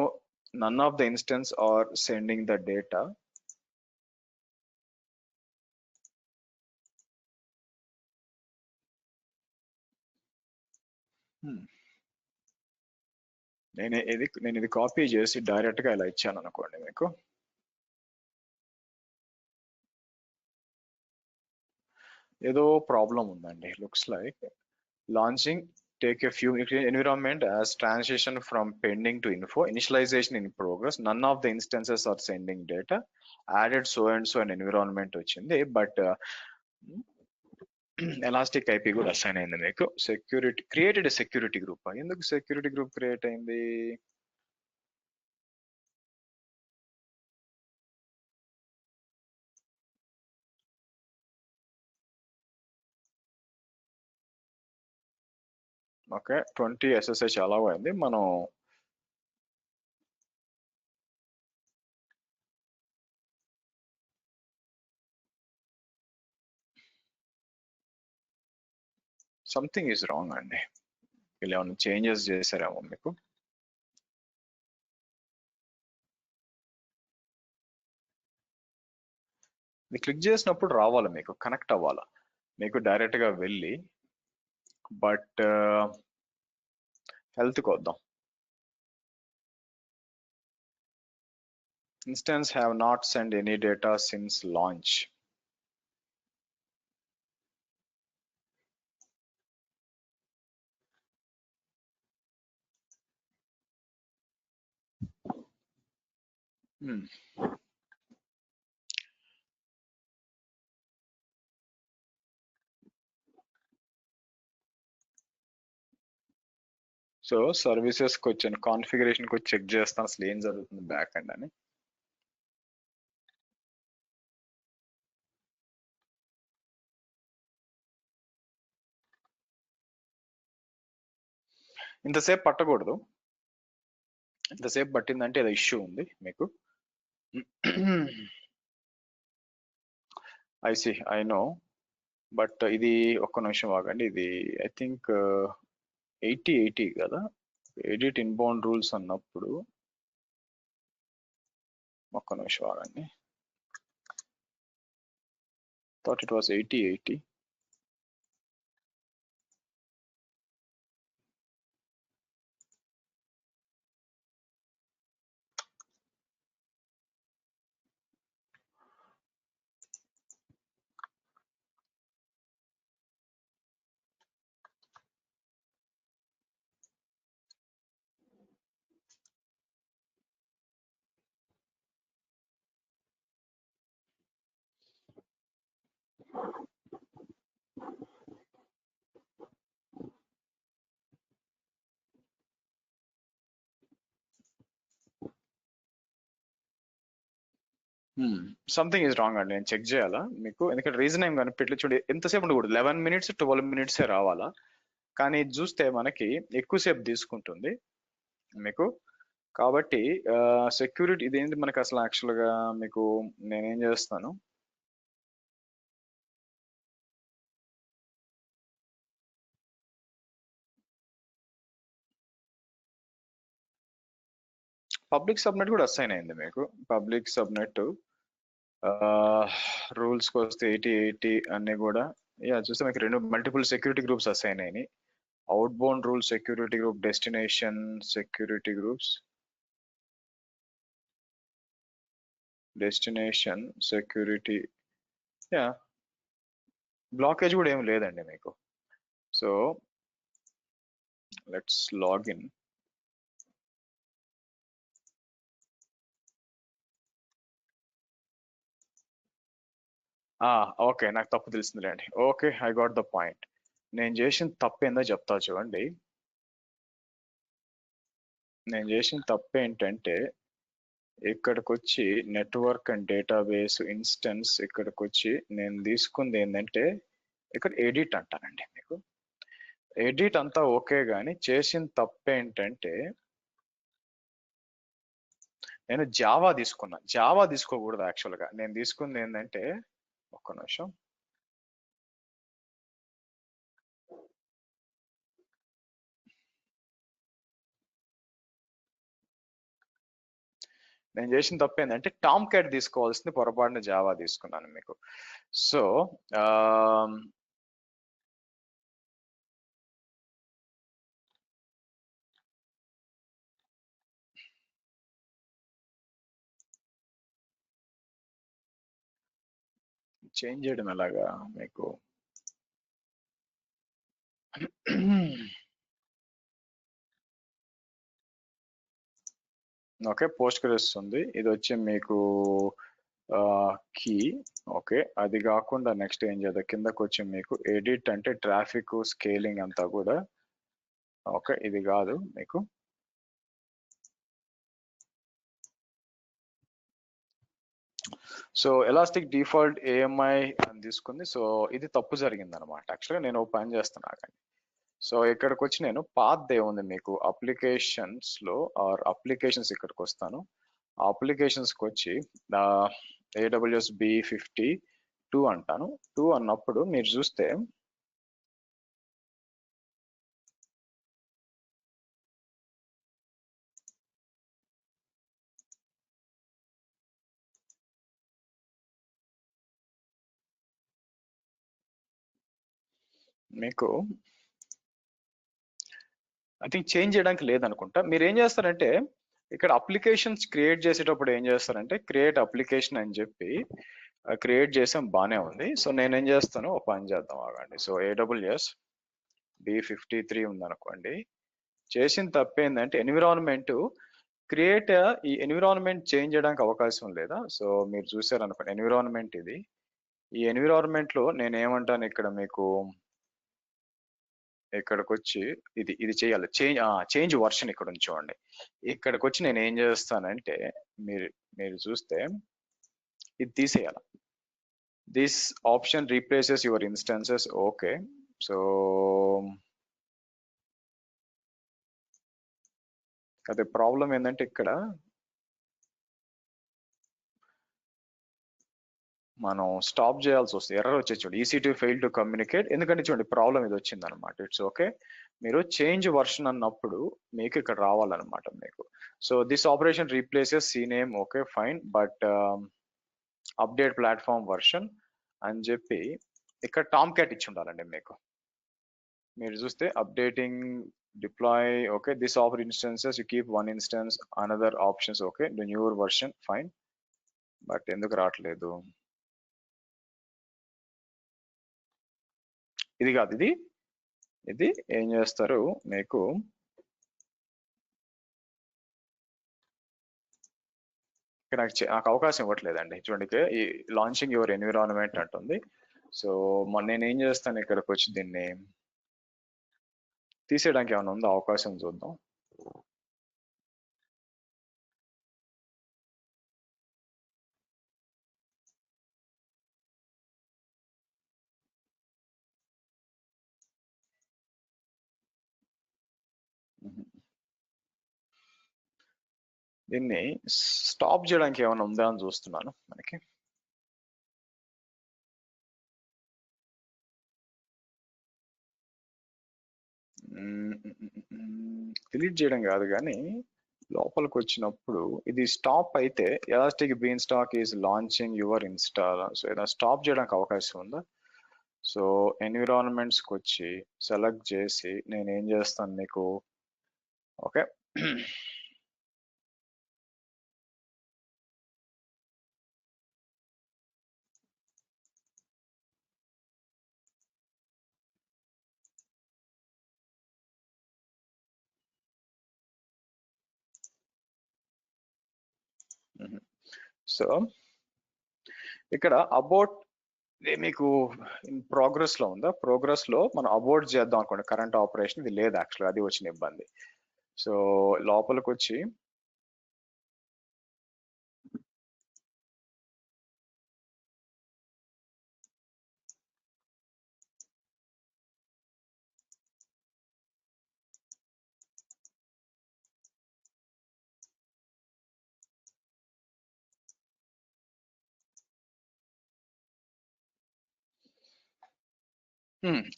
none of the instance are sending the data. నేను ఇది కాపీ చేసి డైరెక్ట్ గా ఇలా ఇచ్చాను అనుకోండి మీకు. ఏదో ప్రాబ్లం ఉందండి. Looks like launching take a few environment as transition from pending to info, initialization in progress, none of the instances are sending data, added so and so an environment వచ్చింది. But elastic IP కూడా assign అయింది మీకు. Security created security group. ఎందుకు security group create అయింది? Okay, 20 SSH అలా అయింది. మనం something is wrong అండి. ఇలా ఏమైనా చేంజెస్ చేశారేమో మీకు. ఇది క్లిక్ చేసినప్పుడు రావాలి, మీకు కనెక్ట్ అవ్వాలా, మీకు డైరెక్ట్ గా వెళ్ళి. బట్ హెల్త్ కి వద్దాం. Instance have not send any data since launch. So సర్వీసెస్కి వచ్చాను, కాన్ఫిగరేషన్కి వచ్చి చెక్ చేస్తాను అసలు ఏం జరుగుతుంది బ్యాక్ ఎండ్ అని. ఇంతసేపు పట్టకూడదు, ఇంతసేపు పట్టిందంటే ఏదో ఇష్యూ ఉంది మీకు. ఐ నో, బట్ ఇది ఒక్క నిమిషం ఆగండి. ఇది ఐ థింక్ 80 కదా, ఎడిట్ ఇన్బౌండ్ రూల్స్ అన్నప్పుడు. ఒక్క నిమిషం ఆగండి. Thought it was 80. Something is wrong అండి, నేను చెక్ చేయాలా మీకు, ఎందుకంటే రీజన్ ఏం కనిపించలేదు. చూడండి ఎంతసేపు ఉండకూడదు, 11 minutes 12 minutes రావాలా, కానీ ఇది చూస్తే మనకి ఎక్కువసేపు తీసుకుంటుంది మీకు. కాబట్టి సెక్యూరిటీ ఇదేంటి మనకి అసలు యాక్చువల్గా మీకు నేనేం చేస్తాను, పబ్లిక్ సబ్నెట్ కూడా అసైన్ అయింది మీకు. పబ్లిక్ సబ్నెట్ రూల్స్కి వస్తే 80 అన్ని కూడా చూస్తే మీకు రెండు మల్టిపుల్ సెక్యూరిటీ గ్రూప్స్ అసైన్ అయినాయి. Out bound rule security group, destination security groups, destination security, blockage కూడా ఏం లేదండి మీకు. So let's login. ఓకే, నాకు తప్పు తెలిసిందిలేండి. Okay, I got the point. నేను చేసిన తప్పు ఏందో చెప్తా చూడండి. నేను చేసిన తప్పు ఏంటంటే ఇక్కడికి వచ్చి నెట్వర్క్ అండ్ డేటాబేస్ ఇన్స్టెన్స్, ఇక్కడికి వచ్చి నేను తీసుకుంది ఏంటంటే ఇక్కడ ఎడిట్ అంటానండి మీకు. ఎడిట్ అంతా ఓకే, కానీ చేసిన తప్పు ఏంటంటే నేను జావా తీసుకున్నా. జావా తీసుకోకూడదు యాక్చువల్గా. నేను తీసుకుంది ఏంటంటే, ఒక్క నిమిషం, నేను చేసిన తప్పు ఏంటంటే టామ్ క్యాట్ తీసుకోవాల్సింది, పొరపాటున జావా తీసుకున్నాను మీకు. సో చేంజ్ చేయడం ఎలాగా మీకు, ఓకే పోస్ట్ గ్రెస్ ఉంది, ఇది వచ్చి మీకు కీ. ఓకే, అది కాకుండా నెక్స్ట్ ఏం చేద్దాం, కిందకు వచ్చి మీకు ఎడిట్ అంటే ట్రాఫిక్ స్కేలింగ్ అంతా కూడా. ఓకే, ఇది కాదు మీకు. సో ఎలాస్టిక్ డిఫాల్ట్ ఏఎంఐ అని తీసుకుంది. సో ఇది తప్పు జరిగింది అనమాట. యాక్చువల్గా నేను పని చేస్తున్నా కానీ. సో ఇక్కడికి వచ్చి నేను పాత్ ఏముంది మీకు అప్లికేషన్స్ లో, ఆర్ అప్లికేషన్స్ ఇక్కడికి వస్తాను. ఆ అప్లికేషన్స్కి వచ్చి AWS B52 అంటాను. 2 అన్నప్పుడు మీరు చూస్తే మీకు ఐ థింక్ చేంజ్ చేయడానికి లేదనుకుంటా. మీరు ఏం చేస్తారంటే ఇక్కడ అప్లికేషన్స్ క్రియేట్ చేసేటప్పుడు ఏం చేస్తారంటే క్రియేట్ అప్లికేషన్ అని చెప్పి క్రియేట్ చేసాం, బాగానే ఉంది. సో నేను ఏం చేస్తాను, ఒక పని చేద్దాం ఆగండి. సో AWS B53 ఉందనుకోండి. చేసిన తప్పేందంటే ఎన్విరాన్మెంట్ క్రియేట్, ఈ ఎన్విరాన్మెంట్ చేంజ్ చేయడానికి అవకాశం లేదా? సో మీరు చూసారనుకోండి ఎన్విరాన్మెంట్ ఇది. ఈ ఎన్విరాన్మెంట్ లో నేను ఏమంటాను ఇక్కడ మీకు, ఇక్కడికి వచ్చి ఇది చేయాలి, చేంజ్ వర్షన్ ఇక్కడ ఉంచండి. ఇక్కడికి వచ్చి నేను ఏం చేస్తానంటే మీరు చూస్తే ఇది తీసేయాలి. This option replaces your instances. Okay, so అదే ప్రాబ్లం ఏంటంటే ఇక్కడ మనం స్టాప్ చేయాల్సి వస్తుంది. ఎర్రర్ వచ్చేది చూడండి, EC2 ఫెయిల్ టు కమ్యూనికేట్. ఎందుకంటే చూడండి ప్రాబ్లం ఇది వచ్చింది అనమాట. ఇట్స్ ఓకే, మీరు చేంజ్ వర్షన్ అన్నప్పుడు మీకు ఇక్కడ రావాలన్నమాట మీకు. So this operation replaces CNAME. Okay fine, but update platform version అని చెప్పి ఇక్కడ టామ్ క్యాట్ ఇచ్చి ఉండాలండి మీకు. మీరు చూస్తే updating deploy. Okay, this offer instances you keep one instance, another options. Okay, the newer version fine, but ఎందుకు రావట్లేదు? ఇది కాదు, ఇది ఏం చేస్తారు మీకు, నాకు అవకాశం ఇవ్వట్లేదండి. చూడండి ఈ లాంచింగ్ యువర్ ఎన్విరాన్మెంట్ అంటుంది. సో నేను ఏం చేస్తాను, ఇక్కడికి వచ్చి దీన్ని తీసేయడానికి ఏమైనా ఉందో అవకాశం చూద్దాం. దీన్ని స్టాప్ చేయడానికి ఏమైనా ఉందా అని చూస్తున్నాను మనకి. డిలీట్ చేయడం కాదు కానీ లోపలికి వచ్చినప్పుడు ఇది స్టాప్ అయితే elastic beanstalk is launching your install. So ఏదైనా స్టాప్ చేయడానికి అవకాశం ఉందా? సో ఎన్విరాన్మెంట్స్కి వచ్చి సెలెక్ట్ చేసి నేను ఏం చేస్తాను మీకు, ఓకే సో ఇక్కడ అబౌట్ మీకు ప్రోగ్రెస్ లో ఉందా? ప్రోగ్రెస్ లో మనం అబౌట్ చేద్దాం అనుకోండి కరెంట్ ఆపరేషన్, ఇది లేదు యాక్చువల్గా, అది వచ్చిన ఇబ్బంది. సో లోపలికి వచ్చి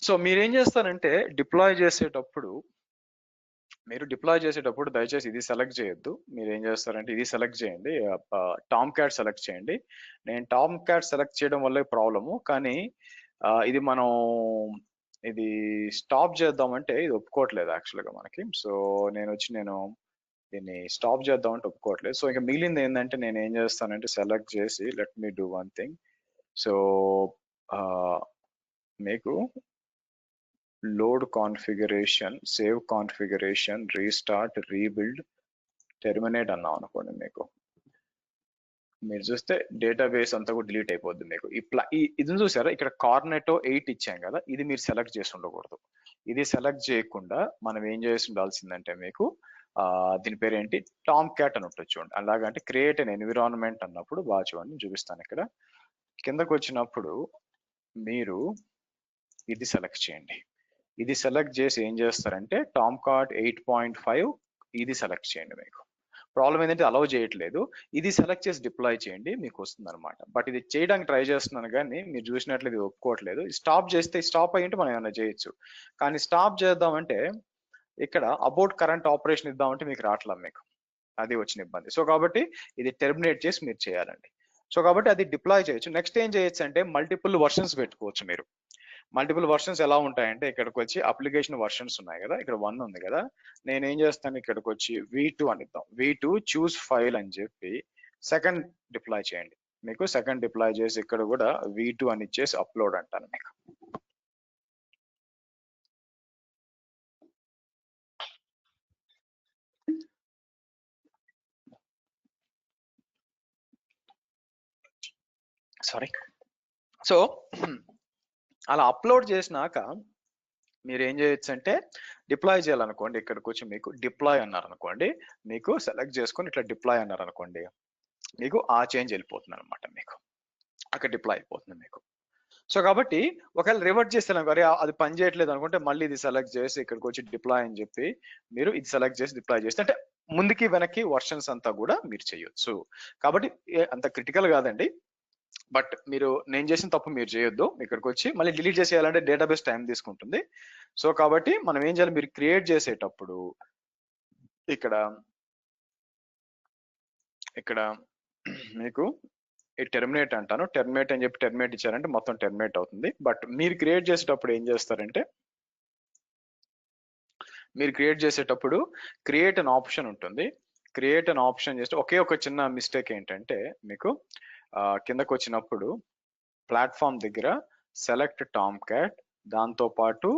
సో మీరేం చేస్తారంటే డిప్లాయ్ చేసేటప్పుడు దయచేసి ఇది సెలెక్ట్ చేయొద్దు. మీరు ఏం చేస్తారంటే ఇది సెలెక్ట్ చేయండి, టామ్ క్యాట్ సెలెక్ట్ చేయండి. నేను టామ్ క్యాట్ సెలెక్ట్ చేయడం వల్లే ప్రాబ్లము, కానీ ఇది మనం ఇది స్టాప్ చేద్దామంటే ఇది ఒప్పుకోవట్లేదు యాక్చువల్గా మనకి. సో నేను దీన్ని స్టాప్ చేద్దామంటే ఒప్పుకోవట్లేదు. సో ఇంకా మిగిలింది ఏంటంటే నేను ఏం చేస్తానంటే సెలెక్ట్ చేసి let me do one thing. So మీకు load configuration, save configuration, restart, rebuild, terminate అన్నాం అనుకోండి, మీరు చూస్తే డేటాబేస్ అంతా కూడా డిలీట్ అయిపోద్ది మీకు. ఇది చూసారా ఇక్కడ కార్నెటో 8 ఇచ్చాం కదా, ఇది మీరు సెలెక్ట్ చేసి ఉండకూడదు. ఇది సెలెక్ట్ చేయకుండా మనం ఏం చేసి ఉండాల్సిందంటే మీకు దీని పేరు ఏంటి, టామ్ క్యాట్ అని ఉంటుంది చూడండి. అలాగంటే క్రియేట్ అన్ ఎన్విరాన్మెంట్ అన్నప్పుడు బాగా చూడండి, చూపిస్తాను. ఇక్కడ కిందకు వచ్చినప్పుడు మీరు ఇది సెలెక్ట్ చేయండి. ఇది సెలెక్ట్ చేసి ఏం చేస్తారంటే టామ్ క్యాట్ 8.5 ఇది సెలెక్ట్ చేయండి. మీకు ప్రాబ్లం ఏంటంటే అలౌ చేయట్లేదు. ఇది సెలెక్ట్ చేసి డిప్లాయ్ చేయండి, మీకు వస్తుంది అనమాట. బట్ ఇది చేయడానికి ట్రై చేస్తున్నాను కానీ మీరు చూసినట్లయితే ఇది ఒప్పుకోవట్లేదు. స్టాప్ చేస్తే స్టాప్ అయ్యింటే మనం ఏమైనా చేయొచ్చు, కానీ స్టాప్ చేద్దామంటే ఇక్కడ అబౌట్ కరెంట్ ఆపరేషన్ ఇద్దామంటే మీకు రావట్లేదు, మీకు అది వచ్చిన ఇబ్బంది. సో కాబట్టి ఇది టెర్మినేట్ చేసి మీరు చేయాలండి. సో కాబట్టి అది డిప్లాయ్ చేయొచ్చు. నెక్స్ట్ ఏం చేయొచ్చు అంటే మల్టిపుల్ వర్షన్స్ పెట్టుకోవచ్చు మీరు. మల్టిపుల్ వర్షన్స్ ఎలా ఉంటాయంటే ఇక్కడికి వచ్చి అప్లికేషన్ వర్షన్స్ ఉన్నాయి కదా, ఇక్కడ 1 ఉంది కదా, నేను ఏం చేస్తాను ఇక్కడికి వచ్చి V2 అని ఇద్దాం. V2 చూస్ ఫైల్ అని చెప్పి సెకండ్ డిప్లాయ్ చేయండి. మీకు సెకండ్ డిప్లాయ్ చేసి ఇక్కడ కూడా V2 అని ఇచ్చేసి అప్లోడ్ అంటాను మీకు. సారీ. సో అలా అప్లోడ్ చేసినాక మీరు ఏం చేయొచ్చు అంటే డిప్లాయ్ చేయాలనుకోండి, ఇక్కడికి వచ్చి మీకు డిప్లాయ్ అన్నారు అనుకోండి, మీకు సెలెక్ట్ చేసుకొని ఇట్లా డిప్లాయ్ అన్నారు అనుకోండి, మీకు ఆ చేంజ్ వెళ్ళిపోతుంది అనమాట, మీకు అక్కడ డిప్లాయ్ అయిపోతుంది మీకు. సో కాబట్టి ఒకవేళ రివర్ట్ చేస్తే అది పని చేయట్లేదు అనుకుంటే మళ్ళీ ఇది సెలెక్ట్ చేసి ఇక్కడికి వచ్చి డిప్లాయ్ అని చెప్పి మీరు ఇది సెలెక్ట్ చేసి డిప్లాయ్ చేస్తే అంటే ముందుకి వెనక్కి వర్షన్స్ అంతా కూడా మీరు చేయొచ్చు. కాబట్టి అంత క్రిటికల్ కాదండి, బట్ మీరు నేను చేసిన తప్పు మీరు చేయొద్దు. ఇక్కడికి వచ్చి మళ్ళీ డిలీట్ చేసేయాలంటే డేటాబేస్ టైం తీసుకుంటుంది. సో కాబట్టి మనం ఏం చేయాలి, మీరు క్రియేట్ చేసేటప్పుడు ఇక్కడ మీకు ఈ టెర్మినేట్ అంటాను, టెర్మినేట్ అని చెప్పి టెర్మినేట్ ఇచ్చారంటే మొత్తం టెర్మినేట్ అవుతుంది. బట్ మీరు క్రియేట్ చేసేటప్పుడు ఏం చేస్తారంటే మీరు క్రియేట్ చేసేటప్పుడు క్రియేట్ అన్ ఆప్షన్ ఉంటుంది. క్రియేట్ అన్ ఆప్షన్ చేస్తే ఒకే ఒక చిన్న మిస్టేక్ ఏంటంటే మీకు కిందకు వచ్చినప్పుడు ప్లాట్ఫామ్ దగ్గర సెలెక్ట్ టామ్ క్యాట్, దాంతో పాటు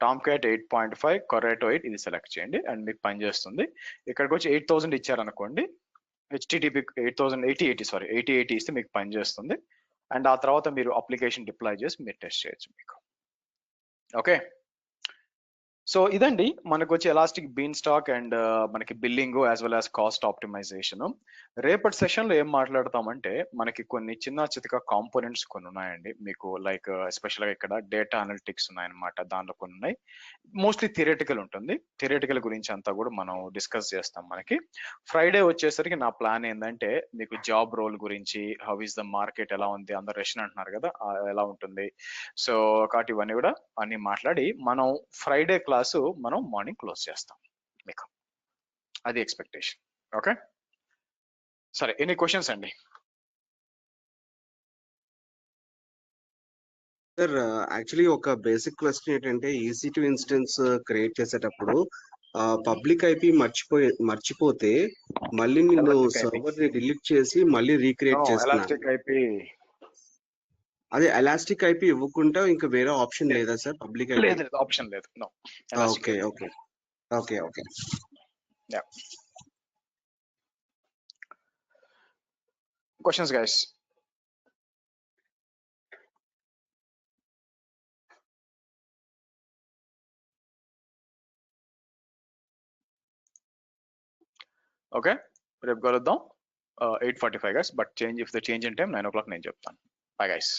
టామ్ క్యాట్ 8.5 కొరేటో 8 ఇది సెలెక్ట్ చేయండి అండ్ మీకు పని చేస్తుంది. ఇక్కడికి వచ్చి 8000 ఇచ్చారనుకోండి, HTTP 8080 ఇస్తే మీకు పని చేస్తుంది. అండ్ ఆ తర్వాత మీరు అప్లికేషన్ డిప్లాయ్ చేసి మీరు టెస్ట్ చేయొచ్చు మీకు. ఓకే, సో ఇదండి మనకు వచ్చి ఎలాస్టిక్ బీన్ స్టాక్ అండ్ మనకి billing as well as cost optimization. రేపటి సెషన్ లో ఏం మాట్లాడతామంటే మనకి కొన్ని చిన్న చితక కాంపోనెంట్స్ కొన్ని ఉన్నాయండి మీకు, లైక్ ఎస్పెషల్ గా ఇక్కడ డేటా అనలిటిక్స్ ఉన్నాయన్నమాట, దాంట్లో కొన్ని ఉన్నాయి. మోస్ట్లీ థియరిటికల్ ఉంటుంది, థియరిటికల్ గురించి అంతా కూడా మనం డిస్కస్ చేస్తాం. మనకి ఫ్రైడే వచ్చేసరికి నా ప్లాన్ ఏంటంటే మీకు జాబ్ రోల్ గురించి, హౌ ఇస్ ద మార్కెట్, ఎలా ఉంది, అందరు రెషన్ అంటున్నారు కదా ఎలా ఉంటుంది, సో కాబట్టి ఇవన్నీ కూడా అన్ని మాట్లాడి మనం ఫ్రైడే క్లాసు మనం మార్నింగ్ క్లోజ్ చేస్తాం మీకు, అది ఎక్స్పెక్టేషన్. ఓకే సరే, ఎనీ క్వశ్చన్స్ అండి? సార్ యాక్చువల్లీ ఒక బేసిక్ క్వశ్చన్ ఏంటంటే EC2 ఇన్స్టెన్స్ క్రియేట్ చేసేటప్పుడు పబ్లిక్ IP మర్చిపోతే మళ్ళీ నేను సర్వర్ ని డిలీట్ చేసి మళ్ళీ రీక్రియేట్ చేస్తున్నాను. అదే ఎలాస్టిక్ IP ఇవ్వకుండా ఇంకా వేరే ఆప్షన్ లేదా సార్? పబ్లిక్ IP లేదు, ఆప్షన్ లేదు. No. Okay okay okay okay. Yeah, questions guys? Okay, రేపు కలుద్దాం 8:45 guys, but change if the change in time 9 o'clock నేను చెప్తాను. Bye guys.